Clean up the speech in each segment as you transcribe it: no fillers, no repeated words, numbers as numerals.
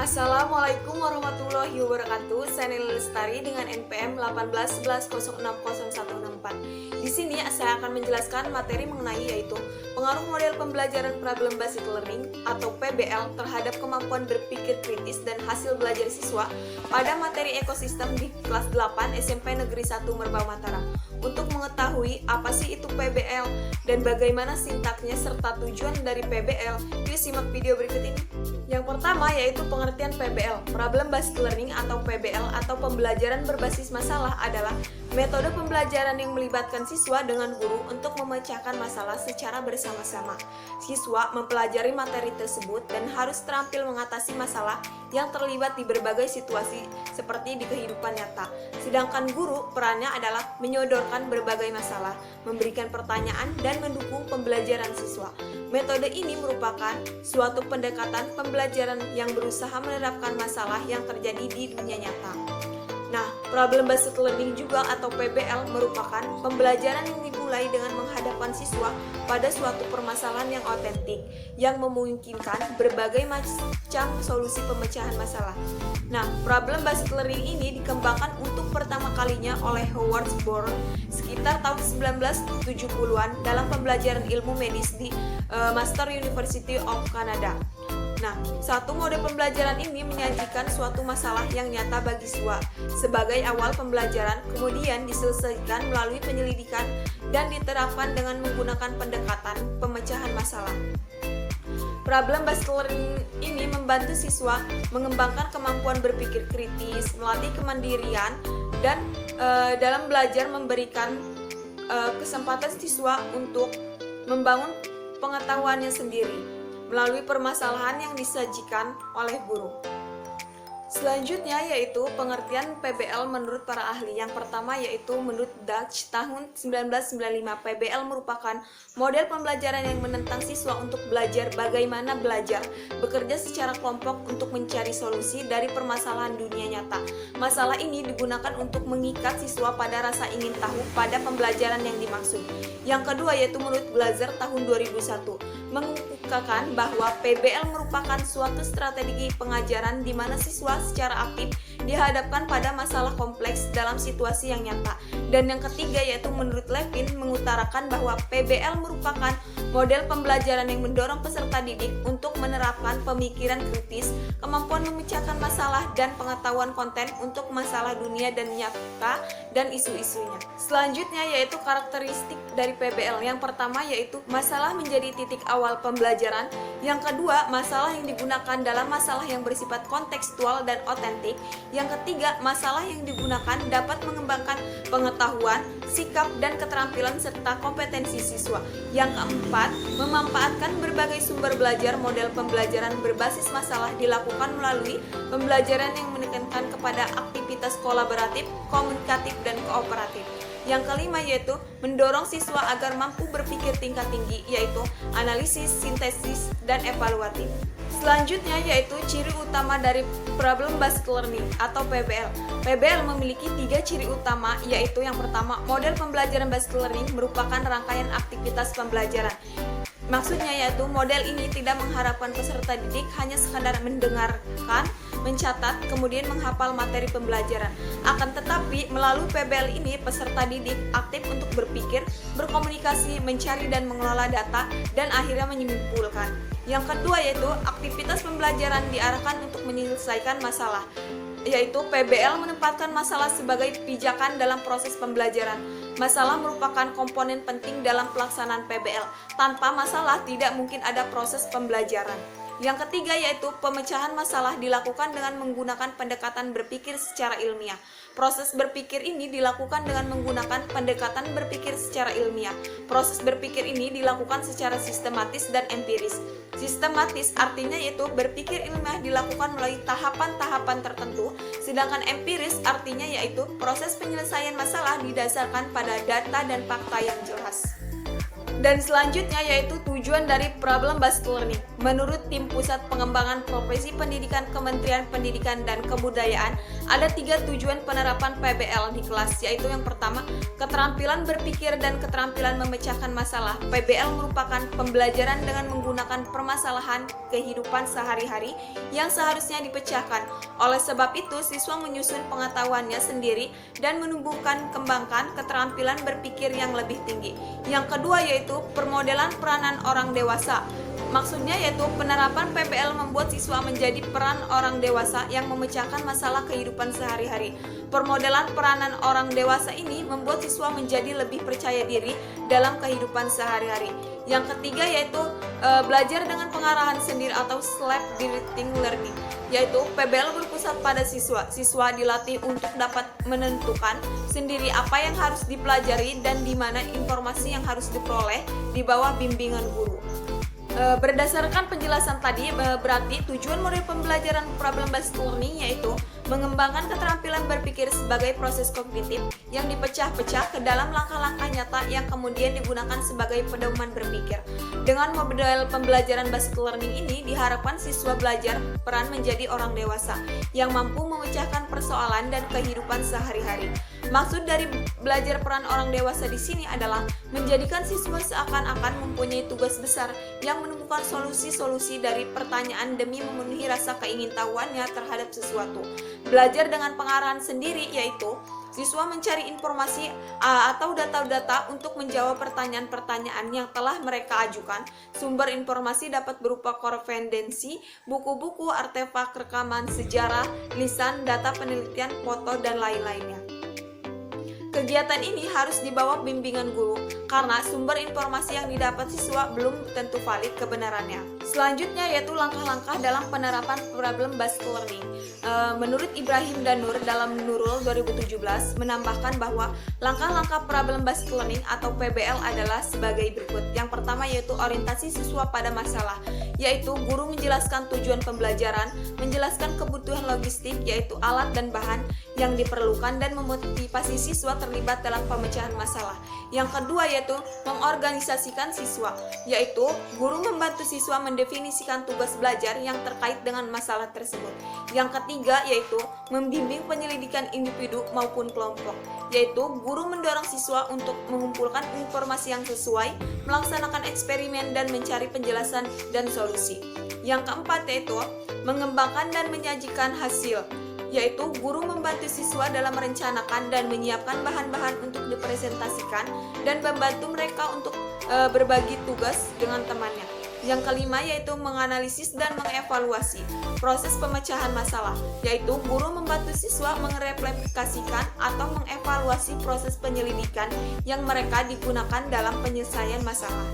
Assalamualaikum warahmatullahi wabarakatuh. Saya Nilai Lestari dengan NPM 1811060164. Di sini saya akan menjelaskan materi mengenai yaitu pengaruh model pembelajaran Problem Based Learning atau PBL terhadap kemampuan berpikir kritis dan hasil belajar siswa pada materi ekosistem di kelas 8 SMP Negeri 1 Merbau Mataram. Untuk mengetahui apa sih itu PBL dan bagaimana sintaksnya serta tujuan dari PBL, yuk simak video berikut ini. Yang pertama yaitu pengertian PBL. Problem Based Learning atau PBL atau pembelajaran berbasis masalah adalah metode pembelajaran yang melibatkan siswa dengan guru untuk memecahkan masalah secara bersama-sama. Siswa mempelajari materi tersebut dan harus terampil mengatasi masalah yang terlibat di berbagai situasi seperti di kehidupan nyata. Sedangkan guru perannya adalah menyodorkan berbagai masalah, memberikan pertanyaan, dan mendukung pembelajaran siswa. Metode ini merupakan suatu pendekatan pembelajaran yang berusaha menerapkan masalah yang terjadi di dunia nyata. Nah, Problem Based Learning juga atau PBL merupakan pembelajaran yang dimulai dengan menghadapkan siswa pada suatu permasalahan yang otentik yang memungkinkan berbagai macam solusi pemecahan masalah. Nah, Problem Based Learning ini dikembangkan untuk pertama kalinya oleh Howard Bourne sekitar tahun 1970-an dalam pembelajaran ilmu medis di Master University of Canada. Nah, satu mode pembelajaran ini menyajikan suatu masalah yang nyata bagi siswa sebagai awal pembelajaran, kemudian diselesaikan melalui penyelidikan dan diterapkan dengan menggunakan pendekatan pemecahan masalah. Problem Based Learning ini membantu siswa mengembangkan kemampuan berpikir kritis, melatih kemandirian, dan dalam belajar memberikan kesempatan siswa untuk membangun pengetahuannya sendiri melalui permasalahan yang disajikan oleh guru. Selanjutnya yaitu pengertian PBL menurut para ahli. Yang pertama yaitu menurut Dutch tahun 1995, PBL merupakan model pembelajaran yang menentang siswa untuk belajar bagaimana belajar, bekerja secara kelompok untuk mencari solusi dari permasalahan dunia nyata. Masalah ini digunakan untuk mengikat siswa pada rasa ingin tahu pada pembelajaran yang dimaksud. Yang kedua yaitu menurut Glaser tahun 2001, mengungkapkan bahwa PBL merupakan suatu strategi pengajaran di mana siswa secara aktif dihadapkan pada masalah kompleks dalam situasi yang nyata. Dan yang ketiga yaitu menurut Levin mengutarakan bahwa PBL merupakan model pembelajaran yang mendorong peserta didik untuk menerapkan pemikiran kritis, kemampuan memecahkan masalah, dan pengetahuan konten untuk masalah dunia dan nyata dan isu-isunya. Selanjutnya yaitu karakteristik dari PBL. Yang pertama yaitu masalah menjadi titik awal pembelajaran. Yang kedua, masalah yang digunakan dalam masalah yang bersifat kontekstual dan otentik. Yang ketiga, masalah yang digunakan dapat mengembangkan pengetahuan, sikap, dan keterampilan serta kompetensi siswa. Yang keempat, memanfaatkan berbagai sumber belajar. Model pembelajaran berbasis masalah dilakukan melalui pembelajaran yang menekankan kepada aktivitas kolaboratif, komunikatif, dan kooperatif. Yang kelima yaitu mendorong siswa agar mampu berpikir tingkat tinggi, yaitu analisis, sintesis, dan evaluatif. Selanjutnya yaitu ciri utama dari Problem Based Learning atau PBL. PBL memiliki 3 ciri utama, yaitu yang pertama, model pembelajaran based learning merupakan rangkaian aktivitas pembelajaran. Maksudnya yaitu model ini tidak mengharapkan peserta didik hanya sekadar mendengarkan, mencatat, kemudian menghafal materi pembelajaran. Akan tetapi, melalui PBL ini peserta didik aktif untuk berpikir, berkomunikasi, mencari dan mengelola data, dan akhirnya menyimpulkan. Yang kedua yaitu aktivitas pembelajaran diarahkan untuk menyelesaikan masalah, yaitu PBL menempatkan masalah sebagai pijakan dalam proses pembelajaran. Masalah merupakan komponen penting dalam pelaksanaan PBL. Tanpa masalah tidak mungkin ada proses pembelajaran. Yang ketiga yaitu pemecahan masalah dilakukan dengan menggunakan pendekatan berpikir secara ilmiah. Proses berpikir ini dilakukan dengan menggunakan pendekatan berpikir secara ilmiah. Proses berpikir ini dilakukan secara sistematis dan empiris. Sistematis artinya yaitu berpikir ilmiah dilakukan melalui tahapan-tahapan tertentu, sedangkan empiris artinya yaitu proses penyelesaian masalah didasarkan pada data dan fakta yang jelas. Dan selanjutnya yaitu Tujuan dari problem based learning. Menurut tim Pusat Pengembangan Profesi Pendidikan Kementerian Pendidikan dan Kebudayaan, ada 3 tujuan penerapan PBL di kelas, yaitu yang pertama, keterampilan berpikir dan keterampilan memecahkan masalah. PBL merupakan pembelajaran dengan menggunakan permasalahan kehidupan sehari-hari yang seharusnya dipecahkan. Oleh sebab itu, siswa menyusun pengetahuannya sendiri dan menumbuhkan kembangkan keterampilan berpikir yang lebih tinggi. Yang kedua yaitu permodelan peranan orang dewasa. Maksudnya yaitu penerapan PBL membuat siswa menjadi peran orang dewasa yang memecahkan masalah kehidupan sehari-hari. Permodelan peranan orang dewasa ini membuat siswa menjadi lebih percaya diri dalam kehidupan sehari-hari. Yang ketiga yaitu belajar dengan pengarahan sendiri atau self-directing learning, yaitu PBL berpusat pada siswa. Siswa dilatih untuk dapat menentukan sendiri apa yang harus dipelajari dan di mana informasi yang harus diperoleh di bawah bimbingan guru. Berdasarkan penjelasan tadi, berarti tujuan model pembelajaran problem based learning yaitu mengembangkan keterampilan berpikir sebagai proses kognitif yang dipecah-pecah ke dalam langkah-langkah nyata yang kemudian digunakan sebagai pedoman berpikir. Dengan model pembelajaran based learning ini diharapkan siswa belajar peran menjadi orang dewasa yang mampu memecahkan persoalan dan kehidupan sehari-hari. Maksud dari belajar peran orang dewasa di sini adalah menjadikan siswa seakan-akan mempunyai tugas besar yang menemukan solusi-solusi dari pertanyaan demi memenuhi rasa keingintahuannya terhadap sesuatu. Belajar dengan pengarahan sendiri yaitu siswa mencari informasi atau data-data untuk menjawab pertanyaan-pertanyaan yang telah mereka ajukan. Sumber informasi dapat berupa korespondensi, buku-buku, artefak, rekaman, sejarah, lisan, data penelitian, foto, dan lain-lainnya. Kegiatan ini harus dibawa bimbingan guru karena sumber informasi yang didapat siswa belum tentu valid kebenarannya. Selanjutnya yaitu langkah-langkah dalam penerapan problem based learning. Menurut Ibrahim dan Nur dalam Nurul 2017 menambahkan bahwa langkah-langkah problem based learning atau PBL adalah sebagai berikut. Yang pertama yaitu orientasi siswa pada masalah, yaitu guru menjelaskan tujuan pembelajaran, menjelaskan kebutuhan logistik yaitu alat dan bahan yang diperlukan dan memotivasi siswa terlibat dalam pemecahan masalah. Yang kedua yaitu mengorganisasikan siswa, yaitu guru membantu siswa mendefinisikan tugas belajar yang terkait dengan masalah tersebut. Yang ketiga yaitu membimbing penyelidikan individu maupun kelompok, yaitu guru mendorong siswa untuk mengumpulkan informasi yang sesuai, melaksanakan eksperimen dan mencari penjelasan dan solusi. Yang keempat yaitu mengembangkan dan menyajikan hasil, yaitu guru membantu siswa dalam merencanakan dan menyiapkan bahan-bahan untuk dipresentasikan dan membantu mereka untuk berbagi tugas dengan temannya. Yang kelima yaitu menganalisis dan mengevaluasi proses pemecahan masalah, yaitu guru membantu siswa mereplikasikan atau mengevaluasi proses penyelidikan yang mereka digunakan dalam penyelesaian masalah.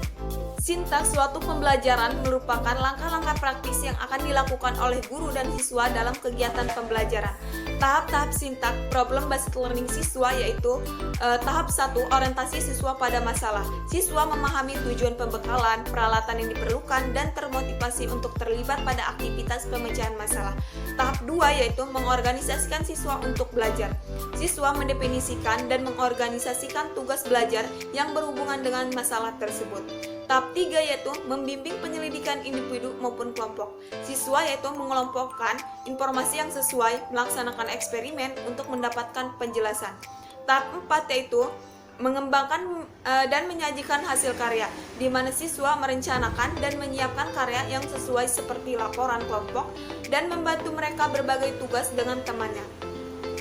Sintaks suatu pembelajaran merupakan langkah-langkah praktis yang akan dilakukan oleh guru dan siswa dalam kegiatan pembelajaran. Tahap-tahap sintaks problem based learning siswa yaitu tahap 1 orientasi siswa pada masalah. Siswa memahami tujuan pembekalan, peralatan yang diperlukan dan termotivasi untuk terlibat pada aktivitas pemecahan masalah. Tahap 2 yaitu mengorganisasikan siswa untuk belajar. Siswa mendefinisikan dan mengorganisasikan tugas belajar yang berhubungan dengan masalah tersebut. Tahap 3 yaitu membimbing penyelidikan individu maupun kelompok. Siswa yaitu mengelompokkan informasi yang sesuai, melaksanakan eksperimen untuk mendapatkan penjelasan. Tahap 4 yaitu mengembangkan dan menyajikan hasil karya, di mana siswa merencanakan dan menyiapkan karya yang sesuai seperti laporan kelompok dan membantu mereka berbagai tugas dengan temannya.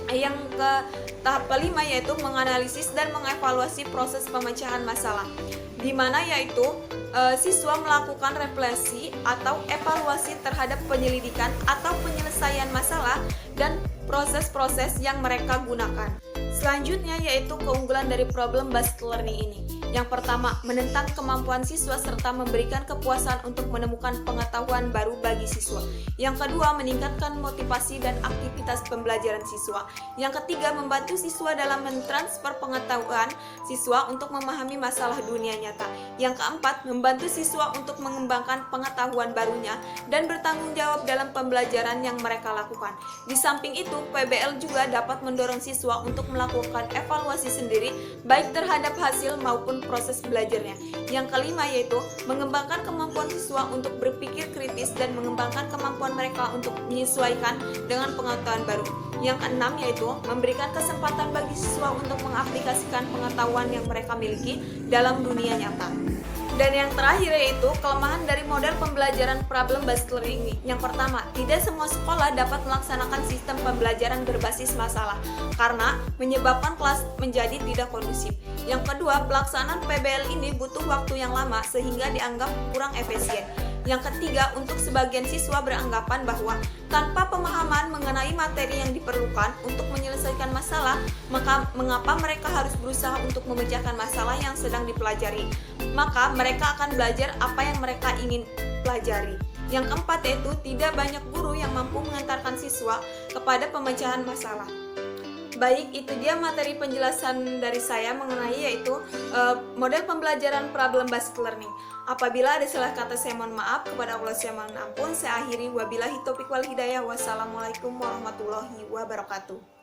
Yang ke tahap kelima yaitu menganalisis dan mengevaluasi proses pemecahan masalah, di mana yaitu siswa melakukan refleksi atau evaluasi terhadap penyelidikan atau penyelesaian masalah dan proses-proses yang mereka gunakan. Selanjutnya yaitu keunggulan dari problem based learning ini. Yang pertama, menentang kemampuan siswa serta memberikan kepuasan untuk menemukan pengetahuan baru bagi siswa. Yang kedua, meningkatkan motivasi dan aktivitas pembelajaran siswa. Yang ketiga, membantu siswa dalam mentransfer pengetahuan siswa untuk memahami masalah dunia nyata. Yang keempat, membantu siswa untuk mengembangkan pengetahuan barunya dan bertanggung jawab dalam pembelajaran yang mereka lakukan. Di samping itu, PBL juga dapat mendorong siswa untuk melakukan evaluasi sendiri baik terhadap hasil maupun maupun proses belajarnya. Yang kelima yaitu mengembangkan kemampuan siswa untuk berpikir kritis dan mengembangkan kemampuan mereka untuk menyesuaikan dengan pengetahuan baru. Yang keenam yaitu memberikan kesempatan bagi siswa untuk mengaplikasikan pengetahuan yang mereka miliki dalam dunia nyata. Dan yang terakhir yaitu kelemahan dari model pembelajaran problem based learning. Yang pertama, tidak semua sekolah dapat melaksanakan sistem pembelajaran berbasis masalah karena menyebabkan kelas menjadi tidak kondusif. Yang kedua, pelaksanaan PBL ini butuh waktu yang lama sehingga dianggap kurang efisien. Yang ketiga, untuk sebagian siswa beranggapan bahwa tanpa pemahaman mengenai materi yang diperlukan untuk menyelesaikan masalah, maka mengapa mereka harus berusaha untuk memecahkan masalah yang sedang dipelajari? Maka mereka akan belajar apa yang mereka ingin pelajari. Yang keempat yaitu tidak banyak guru yang mampu mengantarkan siswa kepada pemecahan masalah. Baik, itu dia materi penjelasan dari saya mengenai yaitu model pembelajaran problem based learning. Apabila ada salah kata saya mohon maaf, kepada Allah saya mohon ampun. Saya akhiri, wabillahi taufiq wal hidayah. Wassalamualaikum warahmatullahi wabarakatuh.